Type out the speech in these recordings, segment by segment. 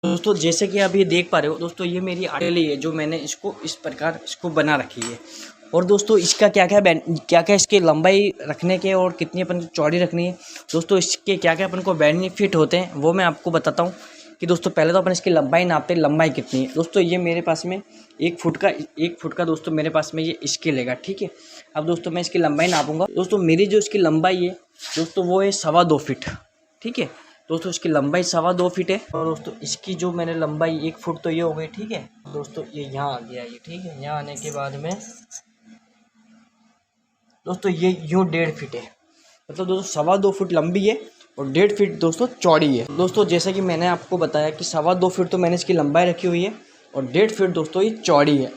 दोस्तों जैसे कि आप ये देख पा रहे हो दोस्तों, ये मेरी आटेली है जो मैंने इसको इस प्रकार बना रखी है। और दोस्तों इसका क्या क्या इसके लंबाई रखने के और कितनी अपन को चौड़ी रखनी है, दोस्तों इसके क्या क्या अपन को बेनिफिट होते हैं वो मैं आपको बताता हूँ। कि दोस्तों पहले तो अपन इसकी लंबाई नापते हैं, लंबाई कितनी है। दोस्तों ये मेरे पास में 1 फुट का दोस्तों मेरे पास में ये स्केल है, ठीक है। अब दोस्तों मैं इसकी लंबाई नापूंगा। दोस्तों मेरी जो इसकी लंबाई है दोस्तों वो है 2.25 फीट, ठीक है। दोस्तों इसकी लंबाई 2.25 फीट है। और दोस्तों इसकी जो मैंने लंबाई 1 फुट तो ये हो गई, ठीक है। दोस्तों ये यहाँ आ गया ये, ठीक है। यहाँ आने के बाद में दोस्तों ये यूँ 1.5 फीट है। मतलब दोस्तों 2.25 फुट लंबी है और 1.5 फीट दोस्तों चौड़ी है। दोस्तों जैसे कि मैंने आपको बताया कि 2.25 फीट तो मैंने इसकी लंबाई रखी हुई है और 1.5 फीट दोस्तों ये चौड़ी है,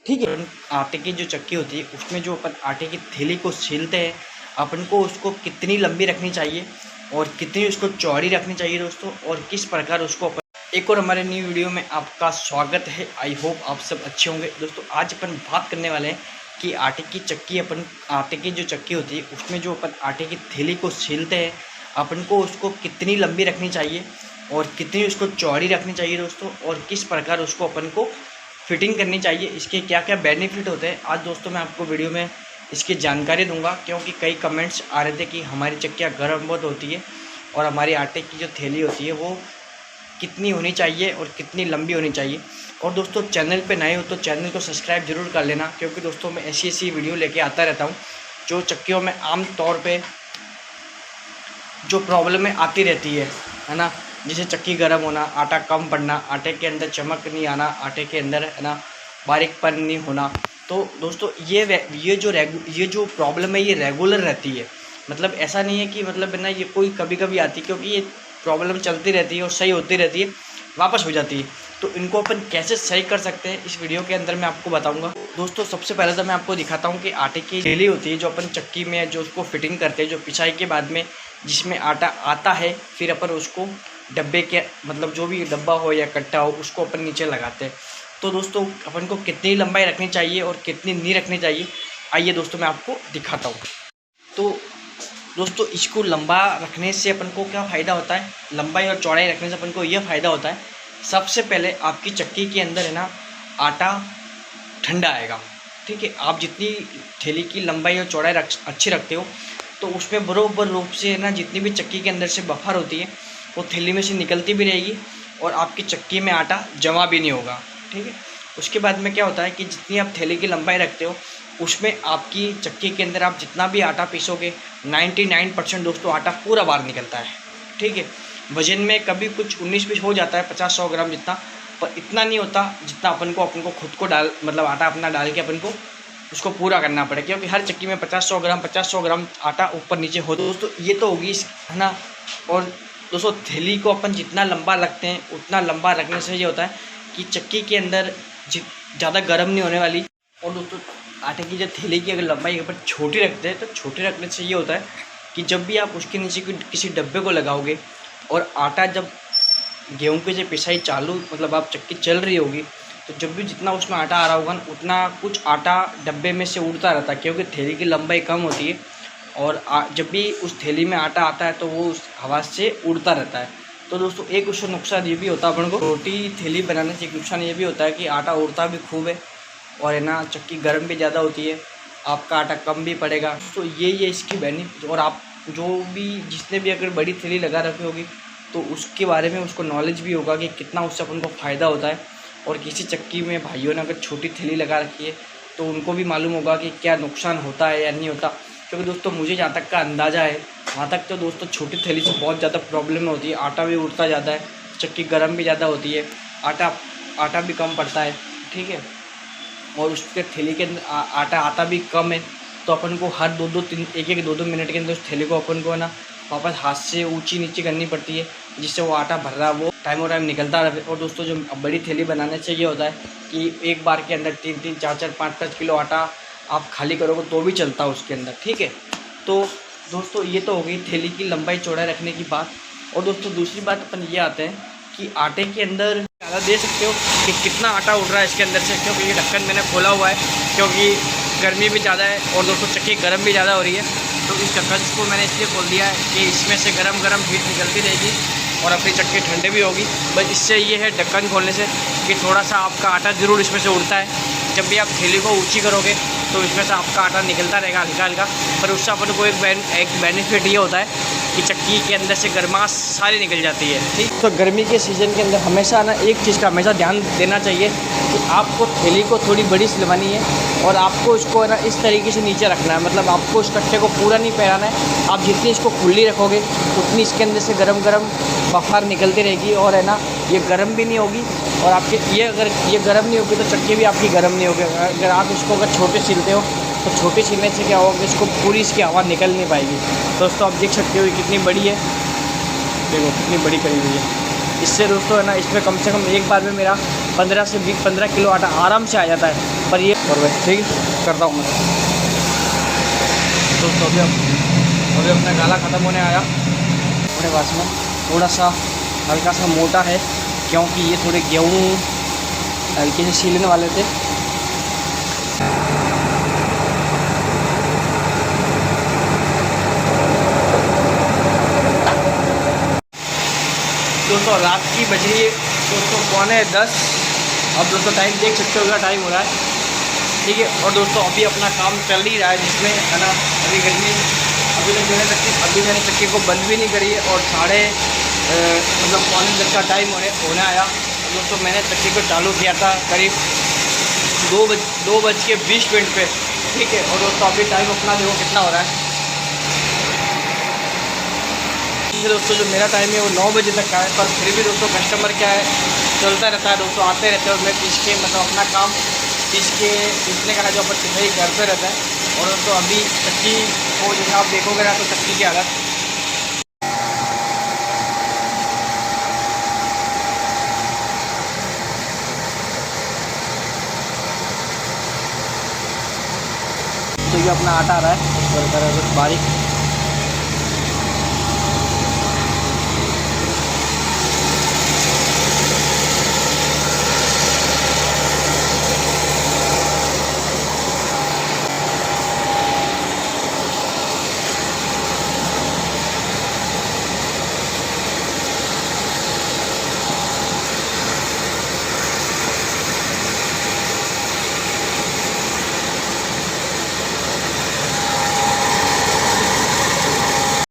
ठीक है। आटे की जो चक्की होती है उसमें जो अपन आटे की थैली को छीलते हैं, अपन को उसको कितनी लंबी रखनी चाहिए और कितनी उसको चौड़ी रखनी चाहिए दोस्तों, और किस प्रकार उसको अपन एक और हमारे न्यू वीडियो में आपका स्वागत है। आई होप आप सब अच्छे होंगे। दोस्तों आज अपन बात करने वाले हैं कि आटे की चक्की, अपन आटे की जो चक्की होती है उसमें जो अपन आटे की थैली को छीलते हैं, अपन को उसको कितनी लंबी रखनी चाहिए और कितनी उसको चौड़ी रखनी चाहिए दोस्तों, और किस प्रकार उसको अपन को फिटिंग करनी चाहिए, इसके क्या क्या बेनिफिट होते हैं। आज दोस्तों मैं आपको वीडियो में इसकी जानकारी दूंगा, क्योंकि कई कमेंट्स आ रहे थे कि हमारी चक्कियाँ गर्म बहुत होती है और हमारी आटे की जो थैली होती है वो कितनी होनी चाहिए और कितनी लंबी होनी चाहिए। और दोस्तों चैनल पे नए हो तो चैनल को सब्सक्राइब जरूर कर लेना, क्योंकि दोस्तों मैं ऐसी वीडियो लेके आता रहता हूँ जो चक्कियों में आम तौर पे जो प्रॉब्लमें आती रहती है ना। जैसे चक्की गर्म होना, आटा कम पड़ना, आटे के अंदर चमक नहीं आना, आटे के अंदर है ना बारीकपन नहीं होना। तो दोस्तों ये जो प्रॉब्लम है ये रेगुलर रहती है। मतलब ऐसा नहीं है कि मतलब है ना ये कोई कभी कभी आती है, क्योंकि ये प्रॉब्लम चलती रहती है और सही होती रहती है, वापस हो जाती है। तो इनको अपन कैसे सही कर सकते हैं इस वीडियो के अंदर मैं आपको बताऊंगा। दोस्तों सबसे पहले तो मैं आपको दिखाता हूँ कि आटे की थैली होती है जो अपन चक्की में जो उसको फिटिंग करते हैं, जो पिसाई के बाद में जिसमें आटा आता है, फिर अपन उसको डब्बे के मतलब जो भी डब्बा हो या कट्टा हो उसको अपन नीचे लगाते हैं। तो दोस्तों अपन को कितनी लंबाई रखनी चाहिए और कितनी नहीं रखनी चाहिए, आइए दोस्तों मैं आपको दिखाता हूँ। तो दोस्तों इसको लंबा रखने से अपन को क्या फ़ायदा होता है, लंबाई और चौड़ाई रखने से अपन को यह फ़ायदा होता है, सबसे पहले आपकी चक्की के अंदर है ना आटा ठंडा आएगा, ठीक है। आप जितनी थैली की लंबाई और चौड़ाई अच्छी रखते हो तो उसमें बराबर रूप से है ना जितनी भी चक्की के अंदर से बफर होती है वो थैली में से निकलती भी रहेगी और आपकी चक्की में आटा जमा भी नहीं होगा, ठीक है। उसके बाद में क्या होता है कि जितनी आप थैली की लंबाई रखते हो उसमें आपकी चक्की के अंदर आप जितना भी आटा पीसोगे 99% दोस्तों आटा पूरा बाहर निकलता है, ठीक है। वजन में कभी कुछ 19-20 हो जाता है, 50-100 ग्राम जितना, पर इतना नहीं होता जितना अपन को खुद को मतलब आटा अपना डाल के अपन को उसको पूरा करना पड़े, क्योंकि हर चक्की में 50-100 ग्राम आटा ऊपर नीचे हो। दोस्तों ये तो होगी है ना। और दोस्तों थैली को अपन जितना लंबा रखते हैं उतना लंबा रखने से ये होता है कि चक्की के अंदर ज़्यादा गर्म नहीं होने वाली। और दोस्तों आटे की जो थैली की अगर लंबाई अपन छोटी रखते हैं तो छोटी रखने से ये होता है कि जब भी आप उसके नीचे किसी डब्बे को लगाओगे और आटा जब गेहूं की जो पिसाई चालू मतलब आप चक्की चल रही होगी तो जब भी जितना उसमें आटा आ रहा होगा उतना कुछ आटा डब्बे में से उड़ता रहता है, क्योंकि थैली की लंबाई कम होती है और जब भी उस थैली में आटा आता है तो वो उस हवा से उड़ता रहता है। तो दोस्तों एक उसका नुकसान ये भी होता है अपन को, छोटी थैली बनाने से एक नुकसान ये भी होता है कि आटा उड़ता भी खूब है और है ना चक्की गर्म भी ज़्यादा होती है, आपका आटा कम भी पड़ेगा। तो ये इसकी बेनिफिट। और आप जो भी जिसने भी अगर बड़ी थैली लगा रखी होगी तो उसके बारे में उसको नॉलेज भी होगा कि कितना उससे अपन को फ़ायदा होता है। और किसी चक्की में भाइयों ने अगर छोटी थैली लगा रखी है तो उनको भी मालूम होगा कि क्या नुकसान होता है या नहीं होता। क्योंकि दोस्तों मुझे जहाँ तक का अंदाज़ा है वहाँ तक तो दोस्तों छोटी थैली से बहुत ज़्यादा प्रॉब्लम होती है, आटा भी उड़ता जाता है, चक्की गर्म भी ज़्यादा होती है, आटा भी कम पड़ता है, ठीक है। और उसके थैली के अंदर आटा आता भी कम है, तो अपन को हर 1-2 मिनट के अंदर उस थैली को अपन को है ना वापस हाथ से ऊंची नीचे करनी पड़ती है, जिससे वो आटा भर रहा है वो टाइम निकलता रहे। और दोस्तों जो बड़ी थैली बनाने से ये होता है कि एक बार के अंदर 3-3, 4-4, 5-5 किलो आटा आप खाली करोगे तो भी चलता है उसके अंदर, ठीक है। तो दोस्तों ये तो हो गई थैली की लंबाई चौड़ाई रखने की बात। और दोस्तों दूसरी बात अपन ये आते हैं कि आटे के अंदर ज़्यादा दे सकते हो कि कितना आटा उड़ रहा है इसके अंदर से, क्योंकि ये ढक्कन मैंने खोला हुआ है क्योंकि गर्मी भी ज़्यादा है और दोस्तों चक्की गर्म भी ज़्यादा हो रही है। तो इस ढक्कन को मैंने इसलिए खोल दिया है कि इसमें से गरम हीट निकलती रहेगी और अपनी चक्की ठंडे भी होगी। बस इससे ये है ढक्कन खोलने से कि थोड़ा सा आपका आटा ज़रूर इसमें से उड़ता है। जब भी आप थैली को ऊंची करोगे तो इसमें से आपका आटा निकलता रहेगा हल्का हल्का, पर उससे अपन को एक बेनिफिट ये होता है कि चक्की के अंदर से गर्माश सारी निकल जाती है। ठीक, तो गर्मी के सीज़न के अंदर हमेशा ना एक चीज़ का हमेशा ध्यान देना चाहिए कि आपको थैली को थोड़ी बड़ी सिलवानी है और आपको इसको है ना इस तरीके से नीचे रखना है। मतलब आपको इस कट्टे को पूरा नहीं फैलाना है। आप जितनी इसको खुली रखोगे उतनी इसके अंदर से गरम गरम बफार निकलती रहेगी और है ना ये गर्म भी नहीं होगी। और आपके ये अगर ये गर्म नहीं होगी तो चक्की भी आपकी गर्म नहीं होगी। अगर आप इसको अगर छोटे सिलते हो तो छोटे सिलने से क्या होगा, इसको पूरी इसकी हवा निकल नहीं पाएगी। दोस्तों आप देख सकते हो कितनी बड़ी है, देखो कितनी बड़ी करी हुई है। इससे दोस्तों है ना इसमें कम से कम एक बार में मेरा 15 से 15 किलो आटा आराम से आ जाता है। पर ये और वैसे ठीक करता हूँ मैं दोस्तों। अभी अपना गाला ख़त्म होने आया। अपने पास में थोड़ा सा हल्का सा मोटा है क्योंकि ये थोड़े गेहूँ हल्के से छीलने वाले थे। दोस्तों रात की बज रही है दोस्तों 9:45। अब दोस्तों टाइम देख सकते हो, टाइम हो रहा है, ठीक है। और दोस्तों अभी अपना काम चल ही रहा है जिसमें है ना अभी गर्मी अभी तक मैंने चक्की को बंद भी नहीं करी है और मतलब 9:45 का टाइम होने आया। दोस्तों मैंने चक्की को चालू किया था करीब 2:20 पे, ठीक है। और दोस्तों अभी टाइम अपना देखो कितना हो रहा है। दोस्तों जो मेरा टाइम है वो 9 बजे तक का है, पर फिर भी दोस्तों कस्टमर क्या है चलता रहता है दोस्तों, आते रहते हैं और मैं पीस के मतलब अपना काम पीसने का है जो अपन पिसाई करते रहता है। और दोस्तों अभी चक्की को जैसे आप देखोगे ना तो चक्की की हालत तो ये अपना आटा आ रहा है और बारीक